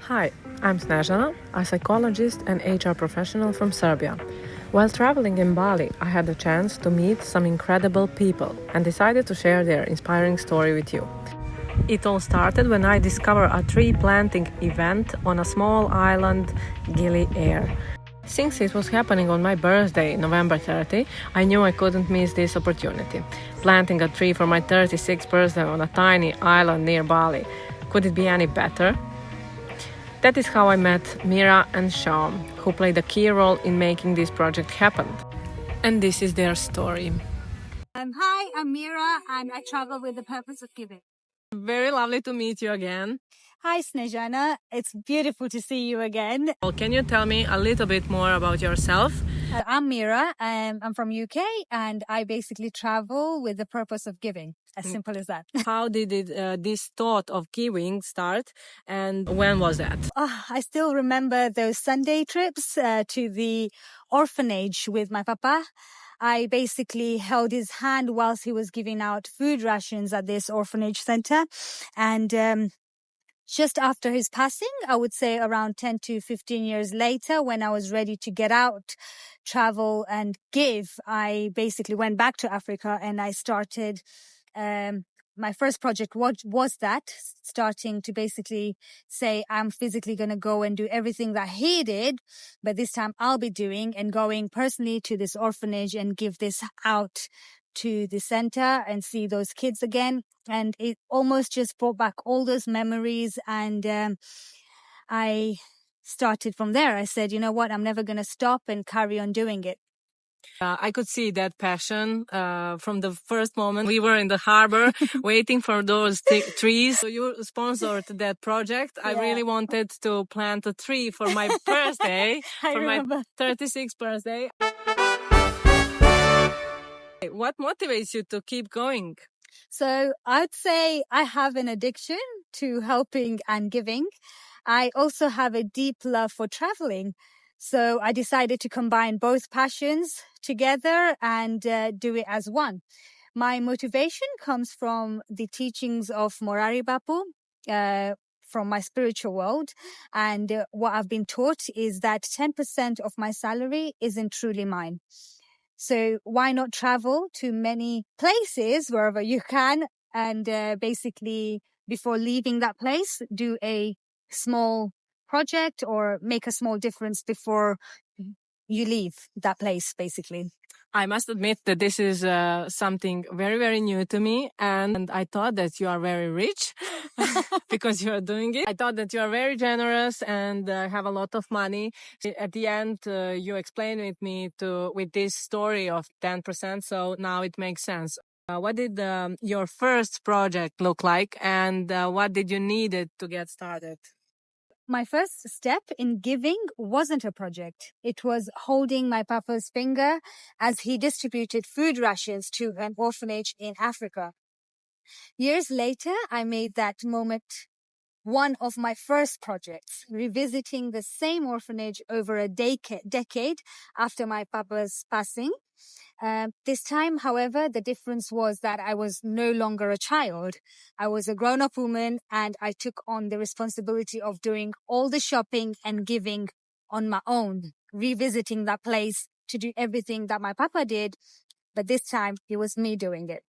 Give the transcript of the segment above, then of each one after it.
Hi, I'm Snežana, a psychologist and HR professional from Serbia. While traveling in Bali, I had the chance to meet some incredible people and decided to share their inspiring story with you. It all started when I discovered a tree planting event on a small island, Gili Air. Since it was happening on my birthday, November 30, I knew I couldn't miss this opportunity. Planting a tree for my 36th birthday on a tiny island near Bali. Could it be any better? That is how I met Mira and Sean, who played a key role in making this project happen. And this is their story. Hi, I'm Mira, and I travel with the purpose of giving. Very lovely to meet you again. Hi, Snežana. It's beautiful to see you again. Well, can you tell me a little bit more about yourself? I'm Mira. I'm from UK, and I basically travel with the purpose of giving. As simple as that. How did this thought of giving start, and when was that? I still remember those Sunday trips to the orphanage with my papa. I basically held his hand whilst he was giving out food rations at this orphanage center, and just after his passing, I would say around 10 to 15 years later, when I was ready to get out, travel and give, I basically went back to Africa and I started, my first project was that, starting to basically say, I'm physically going to go and do everything that he did, but this time I'll be doing and going personally to this orphanage and give this out to the center and see those kids again. And it almost just brought back all those memories. And I started from there. I said, you know what? I'm never going to stop and carry on doing it. I could see that passion from the first moment we were in the harbor waiting for those trees. So you sponsored that project. I really wanted to plant a tree for my birthday, for my 36th birthday. What motivates you to keep going? So I'd say I have an addiction to helping and giving. I also have a deep love for traveling. So I decided to combine both passions together and do it as one. My motivation comes from the teachings of Morari Bapu, from my spiritual world. And what I've been taught is that 10% of my salary isn't truly mine. So why not travel to many places wherever you can and basically before leaving that place, do a small project or make a small difference before you leave that place, basically. I must admit that this is something very, very new to me. And I thought that you are very rich because you are doing it. I thought that you are very generous and have a lot of money. At the end, you explained with this story of 10%. So now it makes sense. What did your first project look like, and what did you need it to get started? My first step in giving wasn't a project. It was holding my papa's finger as he distributed food rations to an orphanage in Africa. Years later, I made that moment one of my first projects, revisiting the same orphanage over a decade after my papa's passing. This time, however, the difference was that I was no longer a child. I was a grown-up woman, and I took on the responsibility of doing all the shopping and giving on my own, revisiting that place to do everything that my papa did. But this time, it was me doing it.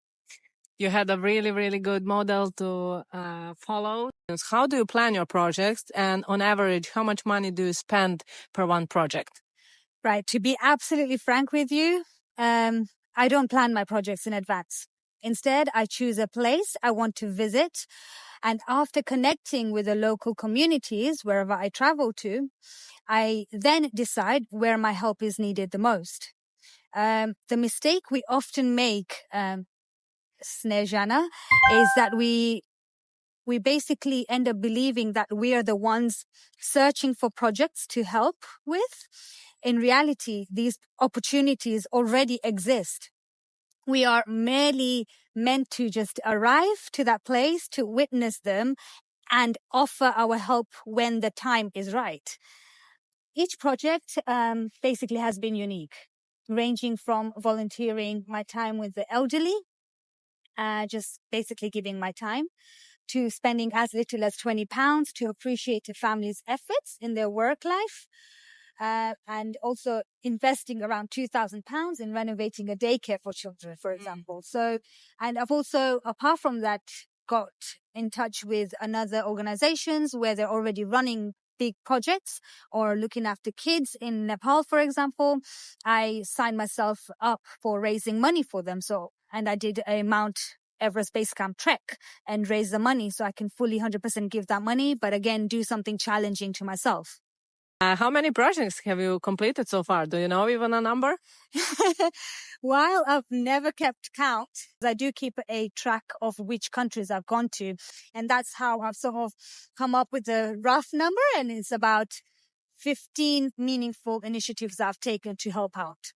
You had a really, really good model to follow. How do you plan your projects? And on average, how much money do you spend per one project? Right. To be absolutely frank with you, I don't plan my projects in advance. Instead, I choose a place I want to visit. And after connecting with the local communities, wherever I travel to, I then decide where my help is needed the most. The mistake we often make, Snežana, is that we basically end up believing that we are the ones searching for projects to help with. In reality, these opportunities already exist. We are merely meant to just arrive to that place, to witness them, and offer our help when the time is right. Each project basically has been unique, ranging from volunteering my time with the elderly, just basically giving my time, to spending as little as £20 to appreciate a family's efforts in their work life. And also investing around £2,000 in renovating a daycare for children, for example. So, and I've also, apart from that, got in touch with another organizations where they're already running big projects or looking after kids in Nepal, for example. I signed myself up for raising money for them. So, and I did a Mount Everest Base Camp trek and raise the money so I can fully 100% give that money, but again, do something challenging to myself. How many projects have you completed so far? Do you know even a number? While I've never kept count, I do keep a track of which countries I've gone to. And that's how I've sort of come up with a rough number. And it's about 15 meaningful initiatives I've taken to help out.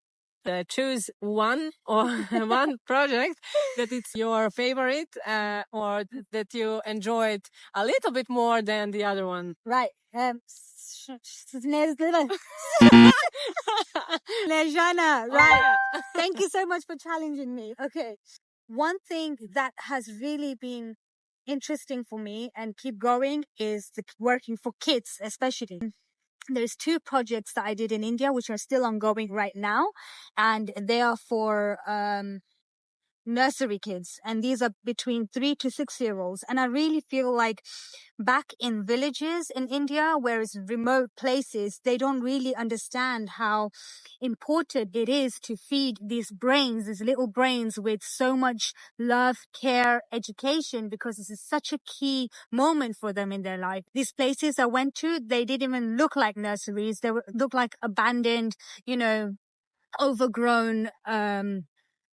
Choose one or one project that it's your favorite or that you enjoyed a little bit more than the other one. Right. Lejana, right. Thank you so much for challenging me. Okay. One thing that has really been interesting for me and keep going is working for kids, especially. There's 2 projects that I did in India, which are still ongoing right now. And they are for, nursery kids, and these are between 3 to 6-year-olds. And I really feel like back in villages in India, whereas remote places, they don't really understand how important it is to feed these brains, these little brains, with so much love, care, education, because this is such a key moment for them in their life. These places I went to, they didn't even look like nurseries. They looked like abandoned, overgrown,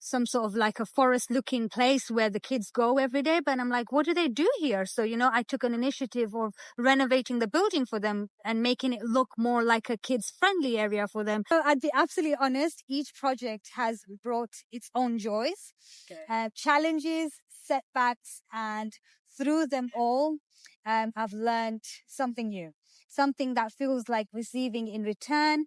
some sort of like a forest looking place where the kids go every day. But I'm like, what do they do here? So, I took an initiative of renovating the building for them and making it look more like a kids friendly area for them. So I'd be absolutely honest, each project has brought its own joys, challenges, setbacks, and through them all, I've learned something new, something that feels like receiving in return.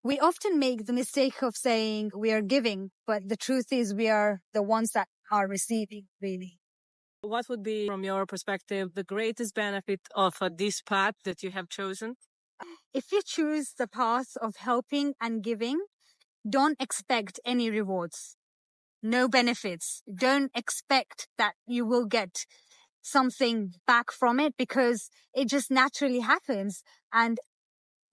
We often make the mistake of saying we are giving, but the truth is we are the ones that are receiving, really. What would be, from your perspective, the greatest benefit of this path that you have chosen? If you choose the path of helping and giving, don't expect any rewards, no benefits. Don't expect that you will get something back from it, because it just naturally happens. And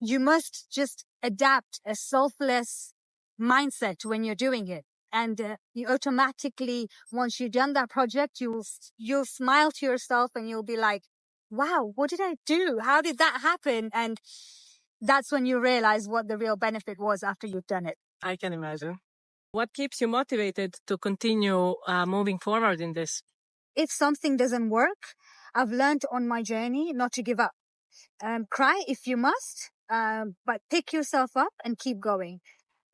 you must just adapt a selfless mindset when you're doing it. And you automatically, once you've done that project, you'll smile to yourself and you'll be like, wow, what did I do? How did that happen? And that's when you realize what the real benefit was after you've done it. I can imagine. What keeps you motivated to continue moving forward in this? If something doesn't work, I've learned on my journey not to give up. Cry if you must, but pick yourself up and keep going.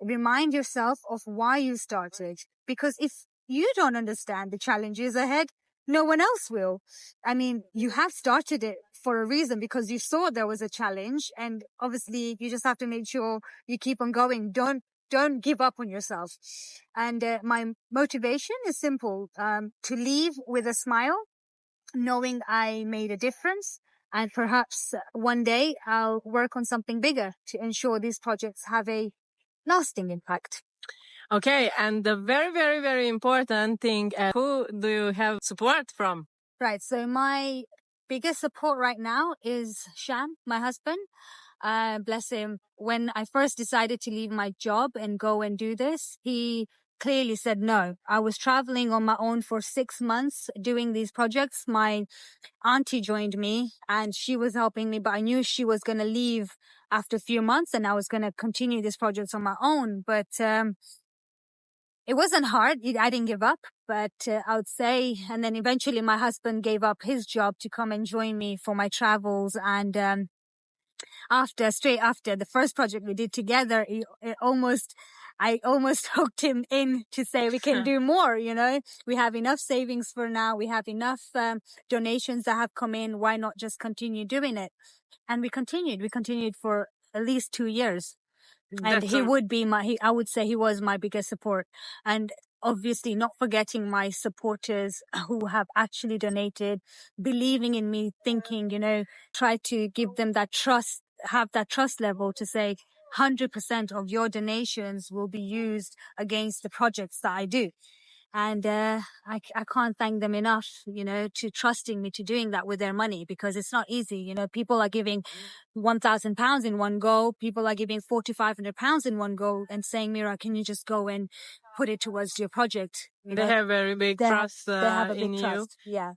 Remind yourself of why you started, because if you don't understand the challenges ahead, no one else will. I mean, you have started it for a reason, because you saw there was a challenge, and obviously you just have to make sure you keep on going. Don't give up on yourself. And my motivation is simple, to leave with a smile, knowing I made a difference. And perhaps one day I'll work on something bigger to ensure these projects have a lasting impact. Okay, and the very, very, very important thing, who do you have support from? Right, so my biggest support right now is Sham, my husband. Bless him. When I first decided to leave my job and go and do this, he clearly said no. I was traveling on my own for 6 months doing these projects. My auntie joined me and she was helping me, but I knew she was going to leave after a few months and I was going to continue these projects on my own. But it wasn't hard. I didn't give up, but I would say, and then eventually my husband gave up his job to come and join me for my travels. And straight after the first project we did together, I almost hooked him in to say we can do more. We have enough savings for now. We have enough donations that have come in. Why not just continue doing it? And we continued for at least 2 years. And I would say he was my biggest support. And obviously not forgetting my supporters who have actually donated, believing in me, thinking, try to give them that trust, have that trust level to say 100% of your donations will be used against the projects that I do. And I can't thank them enough, to trusting me to doing that with their money, because it's not easy. People are giving £1,000 in one go. People are giving £4,500 in one go and saying, Mira, can you just go and put it towards your project? They have very big trust they have a big in you. trust. Yeah.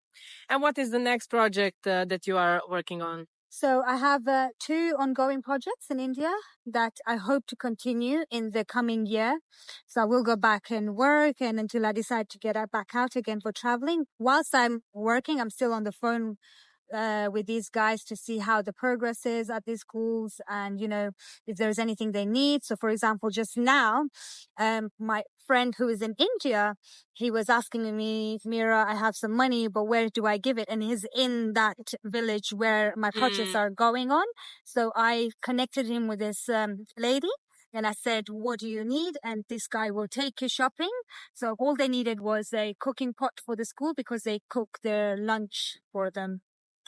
And what is the next project that you are working on? So I have 2 ongoing projects in India that I hope to continue in the coming year. So I will go back and work, and until I decide to get back out again for traveling. Whilst I'm working, I'm still on the phone with these guys to see how the progress is at these schools, and if there's anything they need. So for example, just now, my friend who is in India, he was asking me, Mira, I have some money, but where do I give it? And he's in that village where my projects are going on. So I connected him with this lady. And I said, what do you need? And this guy will take you shopping. So all they needed was a cooking pot for the school, because they cook their lunch for them.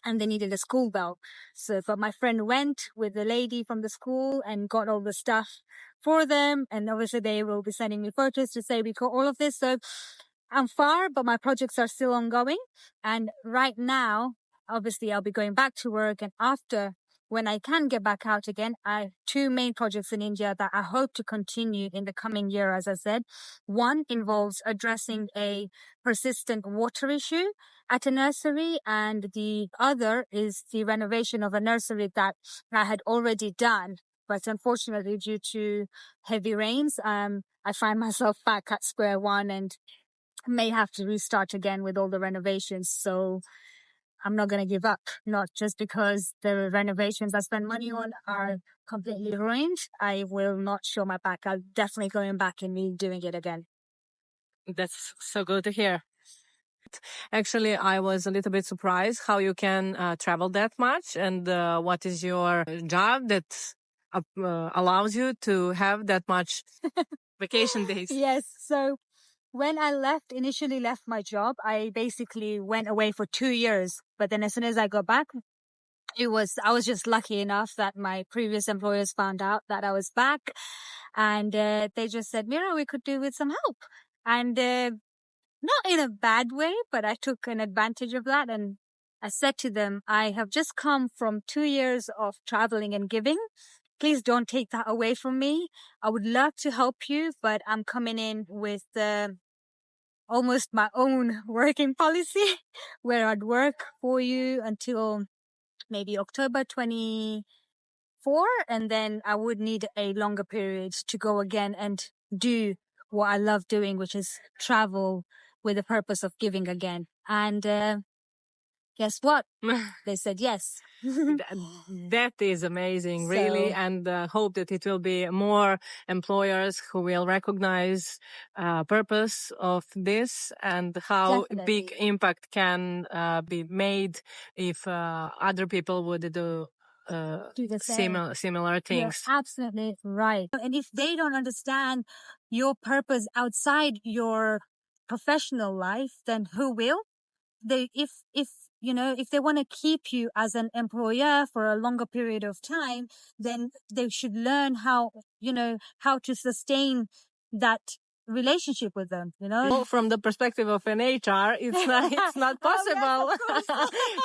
And they needed a school bell. So, but my friend went with the lady from the school and got all the stuff for them. And obviously they will be sending me photos to say we got all of this. So I'm far, but my projects are still ongoing. And right now, obviously I'll be going back to work. And after, when I can get back out again, I have 2 main projects in India that I hope to continue in the coming year, as I said. One involves addressing a persistent water issue at a nursery, and the other is the renovation of a nursery that I had already done. But unfortunately, due to heavy rains, I find myself back at square one and may have to restart again with all the renovations. So I'm not going to give up, not just because the renovations I spend money on are completely ruined. I will not show my back. I'm definitely going back and redoing it again. That's so good to hear. Actually, I was a little bit surprised how you can travel that much, and what is your job that allows you to have that much vacation days? Yes. So when I initially left my job, I basically went away for 2 years. But then as soon as I got back, I was just lucky enough that my previous employers found out that I was back, and they just said, Mira, we could do with some help. And not in a bad way, but I took an advantage of that. And I said to them, I have just come from 2 years of traveling and giving. Please don't take that away from me. I would love to help you, but I'm coming in with almost my own working policy where I'd work for you until maybe October 24, and then I would need a longer period to go again and do what I love doing, which is travel with the purpose of giving again. And guess what? They said yes. That is amazing, really, and hope that it will be more employers who will recognize purpose of this and how big impact can be made if other people would do the same. similar things. You're absolutely right. And if they don't understand your purpose outside your professional life, then who will? If they want to keep you as an employer for a longer period of time, then they should learn how to sustain that relationship with them, From the perspective of an HR, it's not possible.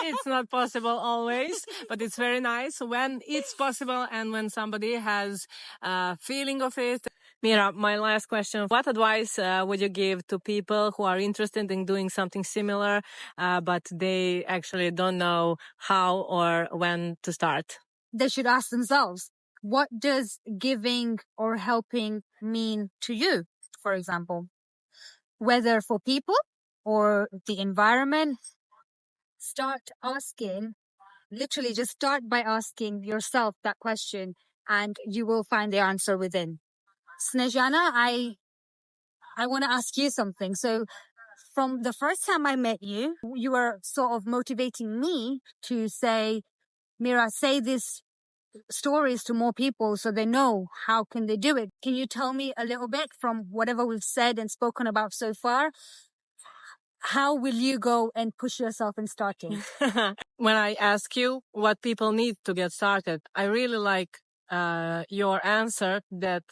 It's not possible always, but it's very nice when it's possible and when somebody has a feeling of it. Mira, my last question. What advice would you give to people who are interested in doing something similar, but they actually don't know how or when to start? They should ask themselves, what does giving or helping mean to you, for example? Whether for people or the environment, literally just start by asking yourself that question, and you will find the answer within. Snejana, I want to ask you something. So from the first time I met you, you were sort of motivating me to say, Mira, say this stories to more people so they know how can they do it. Can you tell me a little bit from whatever we've said and spoken about so far? How will you go and push yourself in starting? When I ask you what people need to get started, I really like your answer that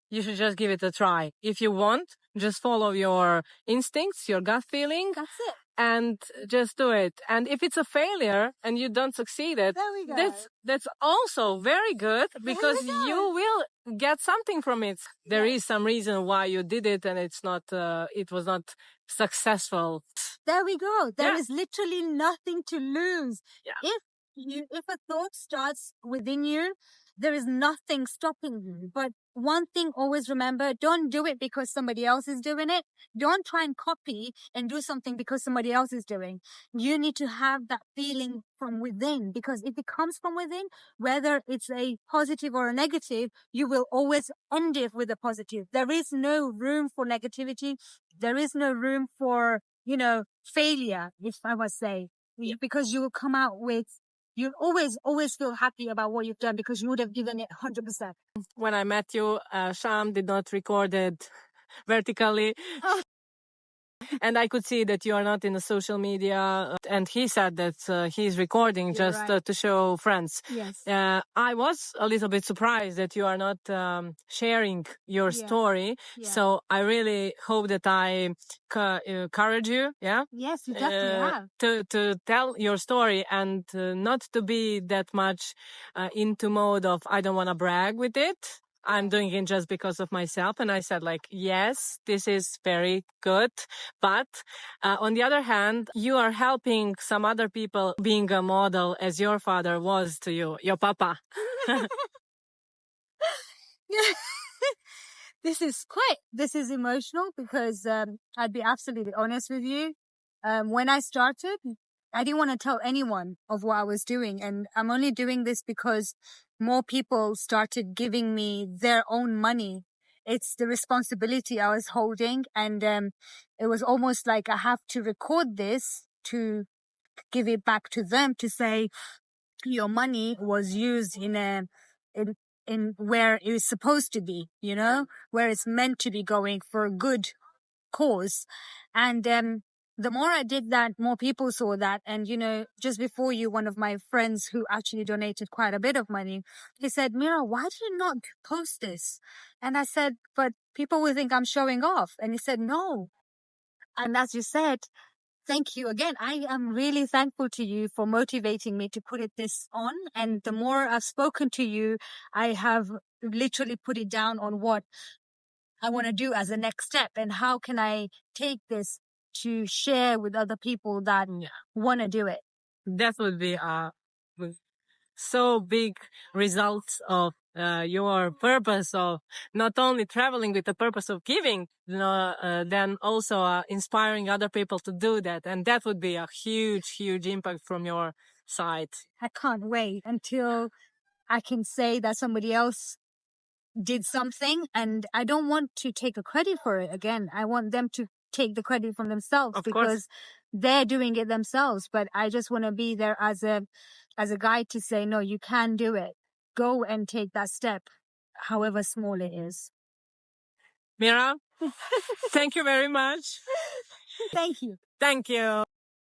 you should just give it a try. If you want, just follow your instincts, your gut feeling. That's it. And just do it. And if it's a failure and you don't succeed it, There we go. that's also very good because you will get something from it. There is some reason why you did it and it's not, it was not successful. There we go. There Yeah. is literally nothing to lose. Yeah. If a thought starts within you, there is nothing stopping you. But one thing always remember, don't do it because somebody else is doing it. Don't try and copy and do something because somebody else is doing. You need to have that feeling from within, because if it comes from within, whether it's a positive or a negative, you will always end it with a positive. There is no room for negativity. There is no room for, failure, if I must say, because you will come out with, you'll always feel happy about what you've done because you would have given it 100%. When I met you, Sham did not record it vertically. Oh. And I could see that you are not in the social media. And he said that he's recording just to show friends. Yes. I was a little bit surprised that you are not sharing your story. Yeah. So I really hope that I encourage you. Yeah. Yes, you definitely have. To tell your story and not to be that much into mode of I don't want to brag with it. I'm doing it just because of myself. And I said yes, this is very good. But on the other hand, you are helping some other people being a model as your father was to you, your papa. This is emotional because I'd be absolutely honest with you. When I started, I didn't want to tell anyone of what I was doing. And I'm only doing this because more people started giving me their own money. It's the responsibility I was holding. And it was almost like I have to record this to give it back to them to say, your money was used in where it was supposed to be, where it's meant to be going for a good cause. And the more I did that, more people saw that. And, just before you, one of my friends who actually donated quite a bit of money, he said, Mira, why do you not post this? And I said, but people will think I'm showing off. And he said, no. And as you said, thank you again. I am really thankful to you for motivating me to put this on. And the more I've spoken to you, I have literally put it down on what I want to do as a next step and how can I take this to share with other people that want to do it. That would be so big results of your purpose of not only traveling with the purpose of giving, then also inspiring other people to do that. And that would be a huge, huge impact from your side. I can't wait until I can say that somebody else did something, and I don't want to take a credit for it again. I want them to take the credit from themselves because they're doing it themselves. But I just want to be there as a guide to say, no, you can do it. Go and take that step, however small it is. Mira, thank you very much. Thank you. Thank you.